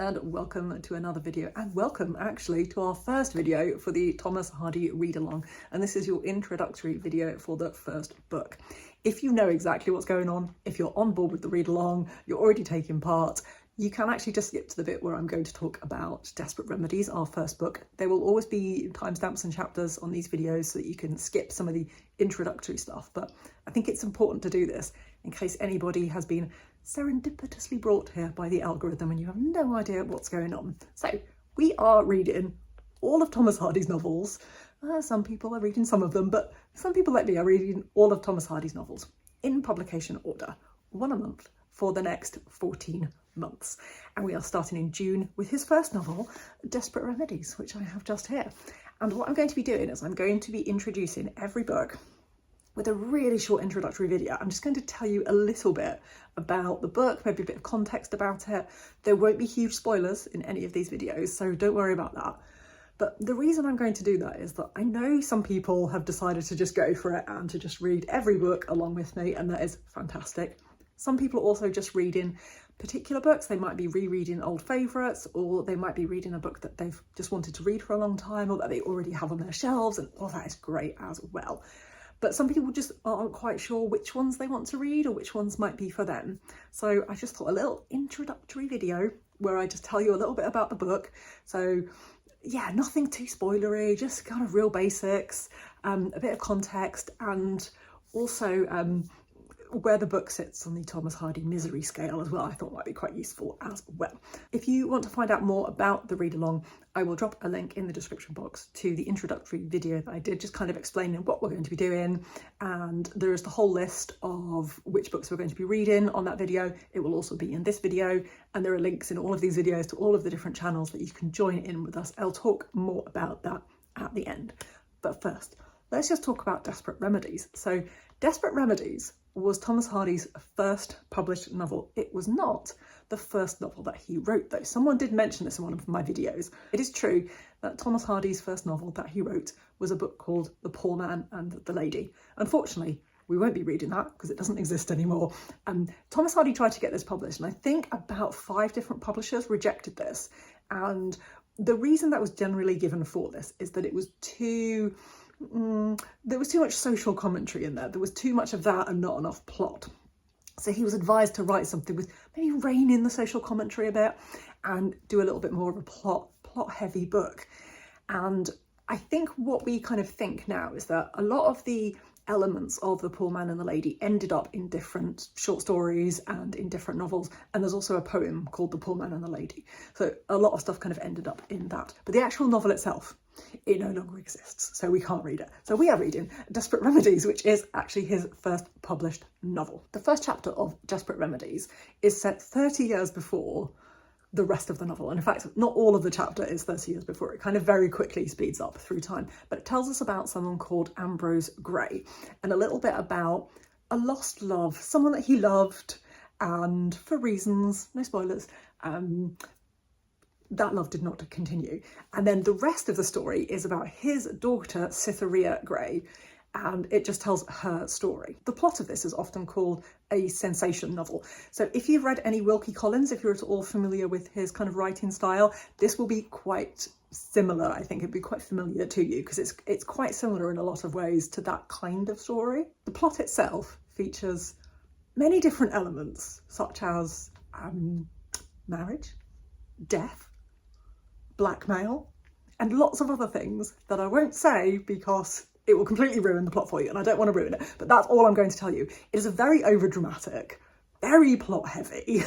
and welcome to another video, and welcome actually to our first video for the Thomas Hardy read-along, and this is your introductory video for the first book. If you know exactly what's going on, if you're on board with the read-along, you're already taking part, you can actually just skip to the bit where I'm going to talk about Desperate Remedies, our first book. There will always be timestamps and chapters on these videos so that you can skip some of the introductory stuff, but I think it's important to do this in case anybody has been serendipitously brought here by the algorithm and you have no idea what's going on. So we are reading all of Thomas Hardy's novels. Some people are reading some of them, but some people like me are reading all of Thomas Hardy's novels in publication order, one a month for the next 14 months. And we are starting in June with his first novel, Desperate Remedies, which I have just here. And what I'm going to be doing is I'm going to be introducing every book with a really short introductory video. I'm just going to tell you a little bit about the book, maybe a bit of context about it. There won't be huge spoilers in any of these videos, so don't worry about that. But the reason I'm going to do that is that I know some people have decided to just go for it and to just read every book along with me, and that is fantastic. Some people are also just reading particular books. They might be rereading old favourites, or they might be reading a book that they've just wanted to read for a long time, or that they already have on their shelves, and all that is great as well. But some people just aren't quite sure which ones they want to read or which ones might be for them. So I just thought a little introductory video where I just tell you a little bit about the book. So yeah, nothing too spoilery, just kind of real basics, a bit of context, and also where the book sits on the Thomas Hardy misery scale as well. I thought might be quite useful as well. If you want to find out more about the read-along, I will drop a link in the description box to the introductory video that I did, just kind of explaining what we're going to be doing, and there is the whole list of which books we're going to be reading on that video. It will also be in this video, and there are links in all of these videos to all of the different channels that you can join in with us. I'll talk more about that at the end. But first, let's just talk about Desperate Remedies. So Desperate Remedies was Thomas Hardy's first published novel. It was not the first novel that he wrote, though. Someone did mention this in one of my videos. It is true that Thomas Hardy's first novel that he wrote was a book called The Poor Man and the Lady. Unfortunately, we won't be reading that because it doesn't exist anymore. Thomas Hardy tried to get this published, and I think about 5 different publishers rejected this. And the reason that was generally given for this is that it was there was too much social commentary in there. There was too much of that and not enough plot. So he was advised to write something with maybe rein in the social commentary a bit and do a little bit more of a plot heavy book. And I think what we kind of think now is that a lot of the elements of The Poor Man and the Lady ended up in different short stories and in different novels, and there's also a poem called The Poor Man and the Lady. So a lot of stuff kind of ended up in that. But the actual novel itself, it no longer exists, so we can't read it. So we are reading Desperate Remedies, which is actually his first published novel. The first chapter of Desperate Remedies is set 30 years before the rest of the novel. And in fact, not all of the chapter is 30 years before. It kind of very quickly speeds up through time. But it tells us about someone called Ambrose Grey and a little bit about a lost love, someone that he loved, and for reasons, no spoilers, that love did not continue. And then the rest of the story is about his daughter, Cytherea Grey, and it just tells her story. The plot of this is often called a sensation novel. So if you've read any Wilkie Collins, if you're at all familiar with his kind of writing style, this will be quite similar. I think it'd be quite familiar to you because it's quite similar in a lot of ways to that kind of story. The plot itself features many different elements, such as marriage, death, blackmail, and lots of other things that I won't say because it will completely ruin the plot for you, and I don't want to ruin it, but that's all I'm going to tell you. It is a very overdramatic, very plot heavy.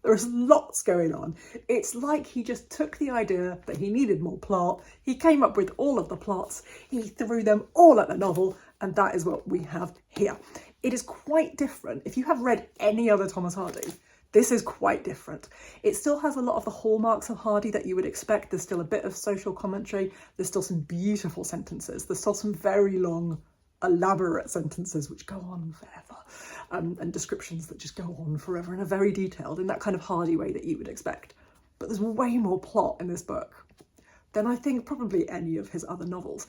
There is lots going on. It's like he just took the idea that he needed more plot, he came up with all of the plots, he threw them all at the novel, and that is what we have here. It is quite different. If you have read any other Thomas Hardy, this is quite different. It still has a lot of the hallmarks of Hardy that you would expect. There's still a bit of social commentary. There's still some beautiful sentences. There's still some very long, elaborate sentences which go on forever, and descriptions that just go on forever and are very detailed in that kind of Hardy way that you would expect. But there's way more plot in this book than I think probably any of his other novels.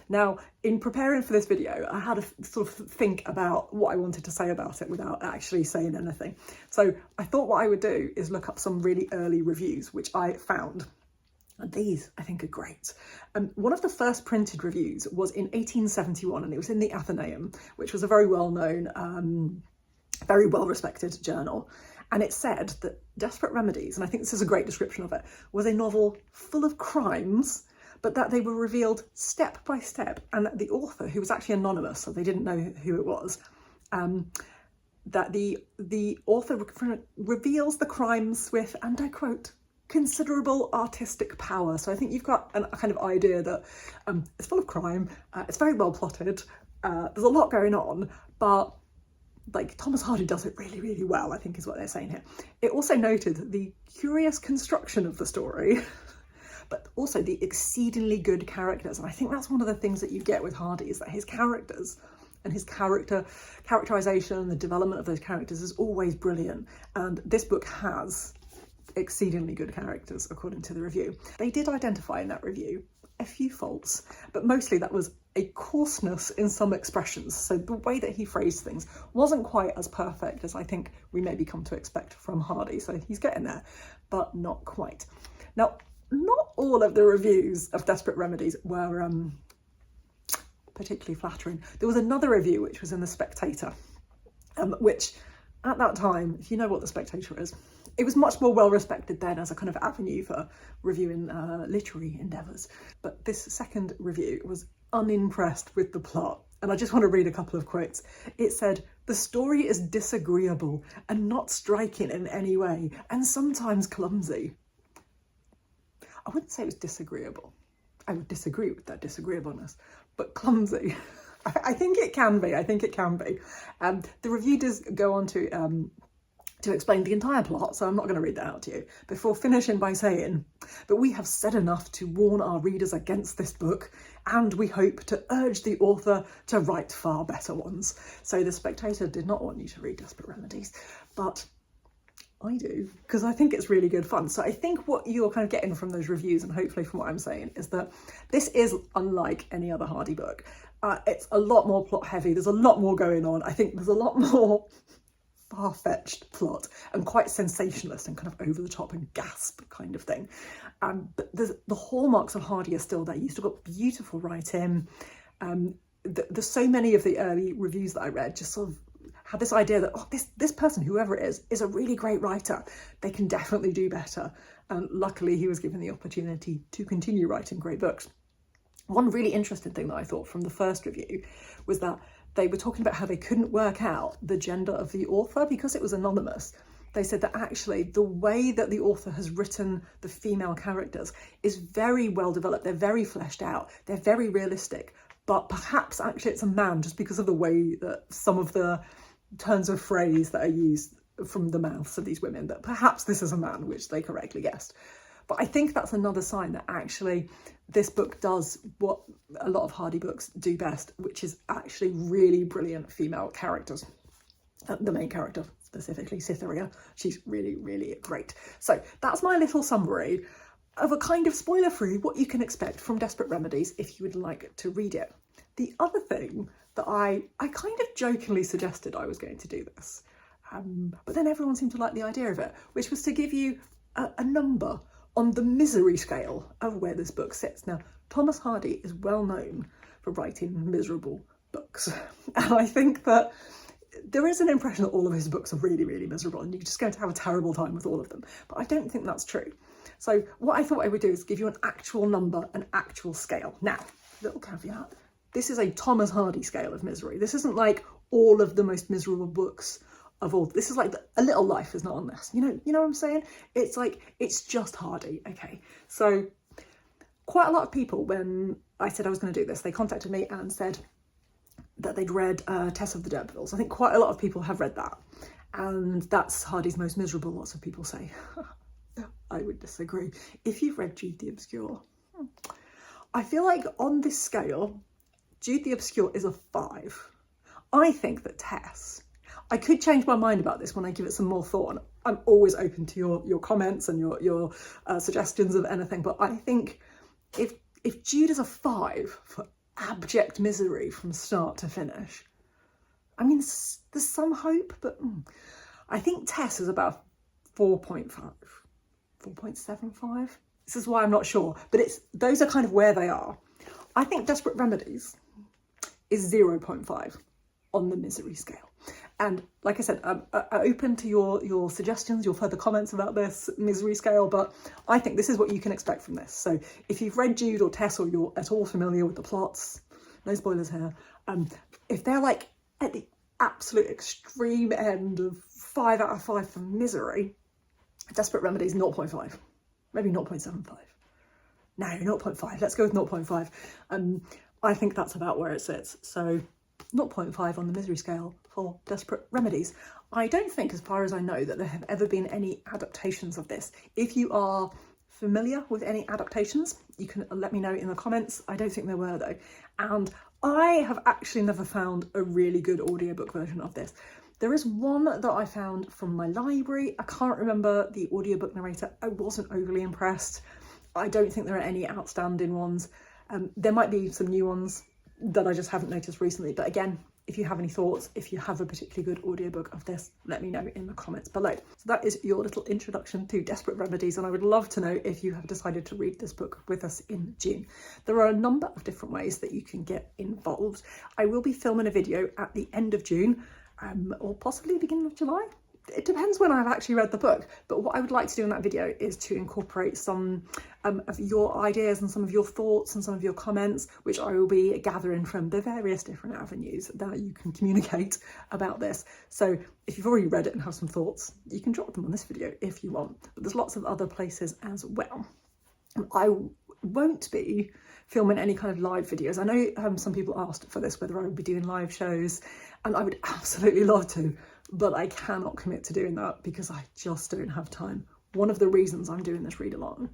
Now, in preparing for this video, I had to sort of think about what I wanted to say about it without actually saying anything. So I thought what I would do is look up some really early reviews, which I found. And these, I think, are great. One of the first printed reviews was in 1871, and it was in the Athenaeum, which was a very well-known, very well-respected journal. And it said that Desperate Remedies, and I think this is a great description of it, was a novel full of crimes, but that they were revealed step by step, and that the author, who was actually anonymous, so they didn't know who it was, that the author reveals the crimes with, and I quote, considerable artistic power. So I think you've got a kind of idea that it's full of crime, it's very well plotted, there's a lot going on, but like Thomas Hardy does it really, really well, I think is what they're saying here. It also noted the curious construction of the story, but also the exceedingly good characters. And I think that's one of the things that you get with Hardy, is that his characters and his characterization, the development of those characters is always brilliant. And this book has exceedingly good characters, according to the review. They did identify in that review a few faults, but mostly that was a coarseness in some expressions. So the way that he phrased things wasn't quite as perfect as I think we maybe come to expect from Hardy. So he's getting there, but not quite. Now, not all of the reviews of Desperate Remedies were particularly flattering. There was another review which was in The Spectator, which at that time, if you know what The Spectator is, it was much more well respected then as a kind of avenue for reviewing literary endeavours. But this second review was unimpressed with the plot. And I just want to read a couple of quotes. It said, "The story is disagreeable and not striking in any way, and sometimes clumsy." I wouldn't say it was disagreeable. I would disagree with that disagreeableness, but clumsy. I think it can be. I think it can be. The review does go on to explain the entire plot, so I'm not going to read that out to you, before finishing by saying, "But we have said enough to warn our readers against this book, and we hope to urge the author to write far better ones." So The Spectator did not want you to read Desperate Remedies, but I do, because I think it's really good fun. So I think what you're kind of getting from those reviews, and hopefully from what I'm saying, is that this is unlike any other Hardy book. It's a lot more plot heavy, there's a lot more going on. I think there's a lot more far-fetched plot and quite sensationalist and kind of over the top and gasp kind of thing. But the hallmarks of Hardy are still there. You've still got beautiful writing. There's so many of the early reviews that I read just sort of had this idea that, oh, this person, whoever it is a really great writer. They can definitely do better. And luckily he was given the opportunity to continue writing great books. One really interesting thing that I thought from the first review was that they were talking about how they couldn't work out the gender of the author because it was anonymous. They said that actually the way that the author has written the female characters is very well developed. They're very fleshed out. They're very realistic. But perhaps actually it's a man, just because of the way that some of the turns of phrase that are used from the mouths of these women, that perhaps this is a man, which they correctly guessed. But I think that's another sign that actually this book does what a lot of Hardy books do best, which is actually really brilliant female characters. The main character, specifically Cytherea, she's really, really great. So that's my little summary of a kind of spoiler-free what you can expect from Desperate Remedies if you would like to read it. The other thing that I kind of jokingly suggested I was going to do this, but then everyone seemed to like the idea of it, which was to give you a number on the misery scale of where this book sits. Now, Thomas Hardy is well known for writing miserable books. And I think that there is an impression that all of his books are really, really miserable and you're just going to have a terrible time with all of them. But I don't think that's true. So what I thought I would do is give you an actual number, an actual scale. Now, little caveat, this is a Thomas Hardy scale of misery. This isn't like all of the most miserable books of all. This is like A Little Life is not on this. You know what I'm saying? It's like, it's just Hardy. Okay. So quite a lot of people, when I said I was going to do this, they contacted me and said that they'd read Tess of the D'Urbervilles. I think quite a lot of people have read that. And that's Hardy's most miserable, lots of people say. I would disagree. If you've read Jude the Obscure, I feel like on this scale, Jude the Obscure is a 5. I think that Tess, I could change my mind about this when I give it some more thought, and I'm always open to your comments and your suggestions of anything, but I think if Jude is a 5 for abject misery from start to finish. I mean, there's some hope, but I think Tess is about 4.5, 4.75. This is why I'm not sure, but those are kind of where they are. I think Desperate Remedies is 0.5 on the misery scale. And like I said, I'm open to your suggestions, your further comments about this misery scale, but I think this is what you can expect from this. So if you've read Jude or Tess, or you're at all familiar with the plots, no spoilers here, if they're like at the absolute extreme end of 5 out of 5 for misery, Desperate Remedies 0.5, maybe 0.75. No, 0.5, let's go with 0.5. I think that's about where it sits. So 0.5 on the misery scale for Desperate Remedies. I don't think, as far as I know, that there have ever been any adaptations of this. If you are familiar with any adaptations, you can let me know in the comments. I don't think there were though. And I have actually never found a really good audiobook version of this. There is one that I found from my library. I can't remember the audiobook narrator. I wasn't overly impressed. I don't think there are any outstanding ones. There might be some new ones that I just haven't noticed recently. But again, if you have any thoughts, if you have a particularly good audiobook of this, let me know in the comments below. So that is your little introduction to Desperate Remedies, and I would love to know if you have decided to read this book with us in June. There are a number of different ways that you can get involved. I will be filming a video at the end of June, or possibly the beginning of July. It depends when I've actually read the book, but what I would like to do in that video is to incorporate some of your ideas and some of your thoughts and some of your comments, which I will be gathering from the various different avenues that you can communicate about this. So if you've already read it and have some thoughts, you can drop them on this video if you want, but there's lots of other places as well. I won't be filming any kind of live videos. I know some people asked for this, whether I would be doing live shows, and I would absolutely love to, but I cannot commit to doing that because I just don't have time. One of the reasons I'm doing this read along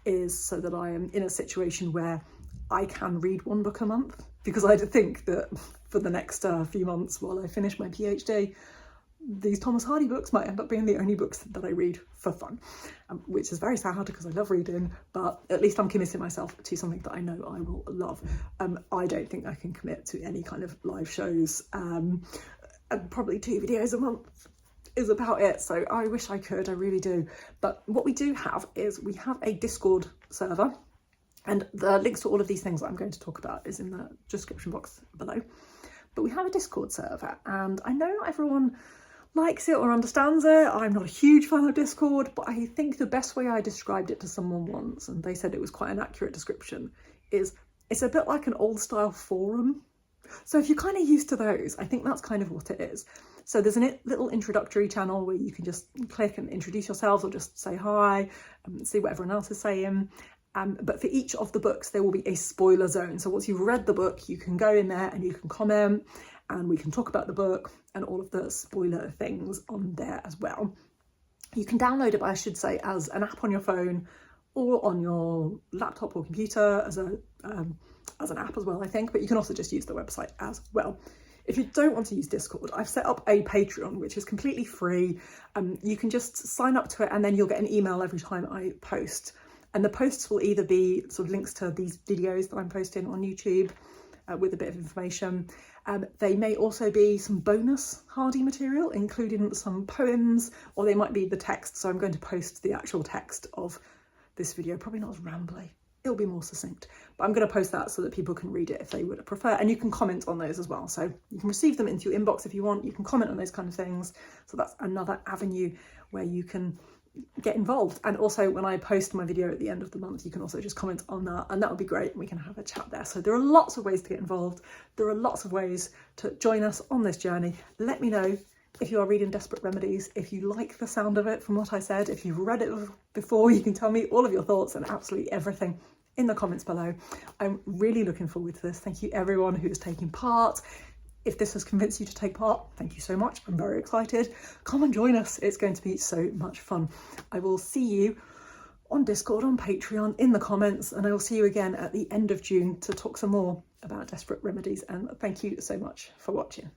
is so that I am in a situation where I can read one book a month, because I think that for the next few months while I finish my PhD, these Thomas Hardy books might end up being the only books that I read for fun, which is very sad because I love reading, but at least I'm committing myself to something that I know I will love. I don't think I can commit to any kind of live shows. Probably 2 videos a month is about it, so I wish I could, I really do. But what we do have is we have a Discord server, and the links to all of these things that I'm going to talk about is in the description box below. But we have a Discord server, and I know not everyone likes it or understands it. I'm not a huge fan of Discord, but I think the best way I described it to someone once, and they said it was quite an accurate description, is it's a bit like an old style forum. So if you're kind of used to those, I think that's kind of what it is. So there's a little introductory channel where you can just click and introduce yourselves or just say hi and see what everyone else is saying. But for each of the books, there will be a spoiler zone. So once you've read the book, you can go in there and you can comment, and we can talk about the book and all of the spoiler things on there as well. You can download it, I should say, as an app on your phone or on your laptop or computer as an app as well, I think, but you can also just use the website as well. If you don't want to use Discord, I've set up a Patreon, which is completely free. You can just sign up to it, and then you'll get an email every time I post. And the posts will either be sort of links to these videos that I'm posting on YouTube with a bit of information. They may also be some bonus Hardy material, including some poems, or they might be the text. So I'm going to post the actual text of this video, probably not as rambly. It'll be more succinct, but I'm going to post that so that people can read it if they would prefer, and you can comment on those as well. So you can receive them into your inbox if you want, you can comment on those kind of things. So that's another avenue where you can get involved. And also when I post my video at the end of the month, you can also just comment on that, and that would be great, and we can have a chat there. So there are lots of ways to get involved. There are lots of ways to join us on this journey. Let me know if you are reading Desperate Remedies, if you like the sound of it from what I said, if you've read it before, you can tell me all of your thoughts and absolutely everything in the comments below. I'm really looking forward to this. Thank you everyone who is taking part. If this has convinced you to take part, thank you so much. I'm very excited. Come and join us. It's going to be so much fun. I will see you on Discord, on Patreon, in the comments, and I will see you again at the end of June to talk some more about Desperate Remedies. And thank you so much for watching.